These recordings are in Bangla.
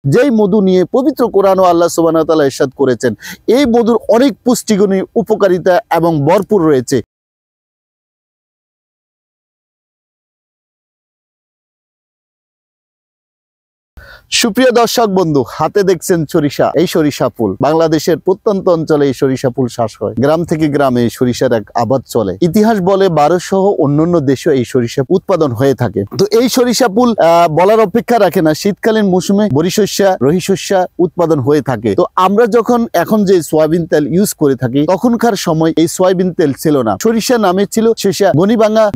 যেই মধু নিয়ে পবিত্র কোরআন ও আল্লাহ সুবহানাহু ওয়া তাআলা ইরশাদ করেছেন। এই মধুর অনেক পুষ্টিগুণী উপকারিতা এবং ভরপুর রয়েছে। সুপ্রিয় দর্শক বন্ধু, হাতে দেখছেন সরিষা। এই সরিষা ফুল বাংলাদেশের প্রত্যন্ত অঞ্চলে এই সরিষা ফুল চাষ হয়। গ্রাম থেকে গ্রামে এই সরিষার এক আবাদ চলে। ইতিহাস বলে ভারত সহ অন্যান্য দেশে এই সরিষা উৎপাদন হয়ে থাকে। তো এই সরিষা ফুল বলার অপেক্ষা রাখে না, শীতকালীন মৌসুমে বরি শস্যা, রহি শস্যা উৎপাদন হয়ে থাকে। তো আমরা যখন এখন যে সয়াবিন তেল ইউজ করে থাকি, তখনকার সময় এই সয়াবিন তেল ছিল না, সরিষা নামে ছিল। সরিষা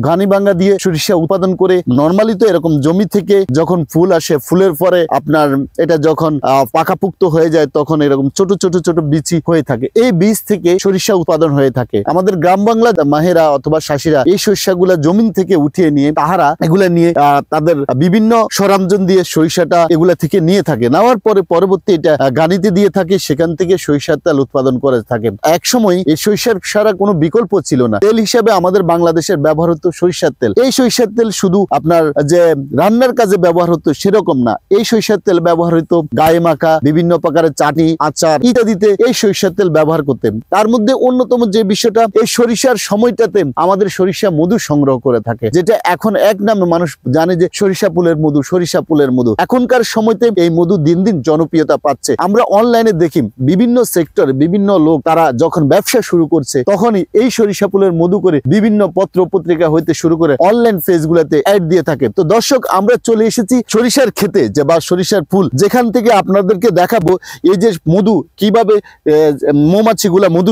ঘানিভাঙ্গা দিয়ে সরিষা উৎপাদন করে নরমালি তো এরকম জমি থেকে যখন ফুল আসে, ফুলের পরে আপনার এটা যখন পাকাপুক্ত হয়ে যায়, তখন এরকম ছোট ছোট ছোট বিচি হয়ে থাকে। এই বীজ থেকে সরিষা উৎপাদন হয়ে থাকে। আমাদের গ্রাম বাংলা মাহেরা অথবা শাশিরা এই শস্যগুলা জমিন থেকে উঠিয়ে নিয়ে তাহারা এগুলা নিয়ে তাদের বিভিন্ন সরঞ্জাম দিয়ে সরিষাটা এগুলা থেকে নিয়ে থাকে। নেওয়ার পরে পরবর্তী এটা গানিতে দিয়ে থাকে, সেখান থেকে সরিষার তেল উৎপাদন করে থাকে। এক সময় এই সরিষার সারা কোনো বিকল্প ছিল না। তেল হিসাবে আমাদের বাংলাদেশের ব্যবহার হতো সরিষার তেল। এই সরিষার তেল শুধু আপনার যে রান্নার কাজে ব্যবহার হতো সেরকম না, এই সরিষার তেল ব্যবহার হতো গায়ে মাখা, বিভিন্ন প্রকারের চাটনি, আচার ইত্যাদিতে এই সরিষার তেল ব্যবহার করতেন। তার মধ্যে অন্যতম যে বিষয়টা, এই সরিষার সময়টাতে আমাদের সরিষা মধু সংগ্রহ করে থাকে, যেটা এখন এক নামে মানুষ জানে যে সরিষা ফুলের মধু, সরিষা ফুলের মধু। এখনকার সময়তে এই মধু দিন দিন জনপ্রিয়তা পাচ্ছে। আমরা অনলাইনে দেখি বিভিন্ন সেক্টর, বিভিন্ন লোক তারা যখন ব্যবসা শুরু করছে, তখনই এই সরিষা ফুলের মধু করে বিভিন্ন পত্র পত্রিকা হইতে শুরু করে অনলাইন পেজ গুলাতে অ্যাড দিয়ে থাকে। তো দর্শক, আমরা চলে এসেছি সরিষার ক্ষেতে, যে বা সরিষার ফুল, যেখান থেকে আপনাদেরকে দেখাবো এই যে মধু কিভাবে মৌমাছিগুলা মধু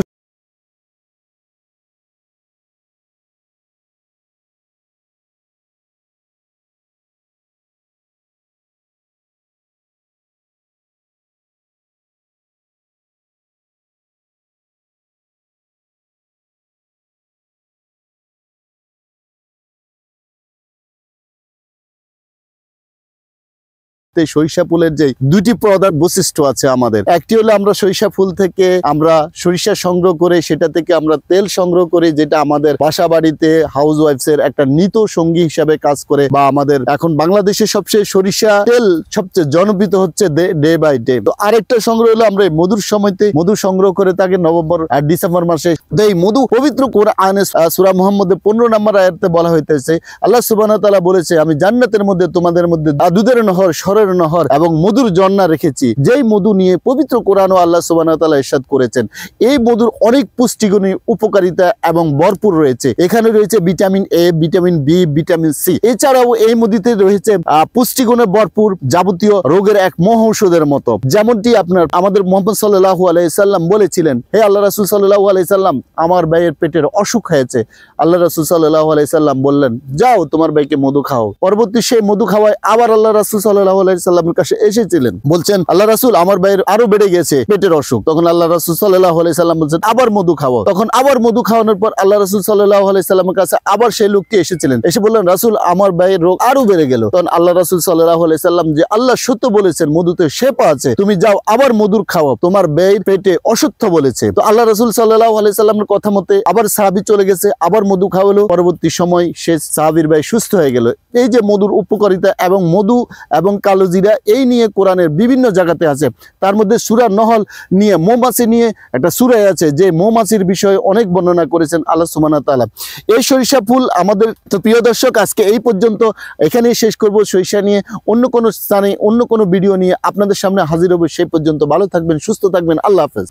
সরিষা ফুলের যে দুটি প্রধান বৈশিষ্ট্য আছে আমাদের। একটি হলো আমরা সরিষা ফুল থেকে আমরা সরিষা সংগ্রহ করে সেটা থেকে আমরা তেল সংগ্রহ করি, যেটা আমাদের বাসা বাড়িতে হাউস ওয়াইফস এর একটা নিত সঙ্গী হিসাবে কাজ করে। বা আমাদের এখন বাংলাদেশে সবচেয়ে সরিষা তেল সবচেয়ে জনপ্রিয় হচ্ছে ডে বাই ডে। তো আরেকটা সংগ্রহ হলো আমরা মধুর সময়তে মধু সংগ্রহ করে থাকি নভেম্বর আর ডিসেম্বর মাসে। তো এই মধু পবিত্র কোরআনে সূরা মুহাম্মদের 15 নম্বর আয়াতে বলা হইতেছে, আল্লাহ সুবহানাহু ওয়া তাআলা বলেছে, আমি জান্নাতের মধ্যে তোমাদের মধ্যে দুধের নহর, নহর এবং মধুর ঝর্ণা রেখেছি, যেই মধু নিয়ে পবিত্র কোরআন ও আল্লাহ সুবহানাহু ওয়া তাআলা ইরশাদ করেছেন। এই মধুর অনেক পুষ্টিগুণী উপকারিতা এবং ভরপুর রয়েছে। এখানে রয়েছে vitamin A, vitamin B, vitamin C. এছাড়াও এই মধুতে রয়েছে পুষ্টিগুণে ভরপুর যাবতীয় রোগের এক মহৌষধের মতো। যেমনটি আপনার আমাদের মুহাম্মদ সাল্লাল্লাহু আলাইহি সাল্লাম বলেছিলেন, হে আল্লাহ রাসূল সাল্লাল্লাহু আলাইহি সাল্লাম, আমার ভাইয়ের পেটের অসুখ হয়েছে। আল্লাহ রাসূল সাল্লাল্লাহু আলাইহি সাল্লাম বললেন, যাও তোমার ভাইকে মধু খাও। পরবর্তী সেই মধু খাওয়ায় আবার আল্লাহ রাসূল সাল্লাল্লাহু আলাইহি সাল্লামের কাছে এসেছিলেন, বলছেন, আল্লাহ রাসূল, আমার ভাইয়ের আরো বেড়ে গেছে পেটের অসুখ। তখন আল্লাহ রাসূল সাল্লাল্লাহু আলাইহি সাল্লাম বলছেন, আবার মধু খাও। তখন আবার মধু খাওয়ানোর পর আল্লাহ রাসূল সাল্লাল্লাহু আলাইহি সাল্লামের কাছে আবার সেই লোকটি এসেছিলেন, এসে বললেন, রাসূল, আমার ভাইয়ের রোগ আরো বেড়ে গেল। তখন আল্লাহ রাসূল সাল্লাল্লাহু আলাইহি সাল্লাম, যে আল্লাহ সত্য বলেছেন, মধুতে শেফা আছে, তুমি যাও আবার মধুর খাও, তোমার ভাইয়ের পেটে অসুস্থ বলেছে। তো আল্লাহ রাসূল সাল্লাল্লাহু আলাইহি সাল্লামের কথা মতে আবার সাহাবী চলে গেছে, আবার মধু খাওয়ালো। পরবর্তী সময় সে সাহাবীর ভাই সুস্থ হয়ে গেল। এই যে মধুর উপকারিতা এবং মধু এবং কালো জিরা, এই নিয়ে কোরআনের বিভিন্ন জায়গাতে আছে। তার মধ্যে সূরা নহল নিয়ে, মৌমাছি নিয়ে একটা সূরা আছে, যে মৌমাছির বিষয়ে অনেক বর্ণনা করেছেন আল্লাহ সুবহানাহু ওয়া তাআলা। এই সরিষা ফুল আমাদের। তো প্রিয় দর্শক, আজকে এই পর্যন্ত, এখানেই শেষ করব। সরিষা নিয়ে অন্য কোনো স্থানে অন্য কোনো ভিডিও নিয়ে আপনাদের সামনে হাজির হব। সেই পর্যন্ত ভালো থাকবেন, সুস্থ থাকবেন। আল্লাহ হাফেজ।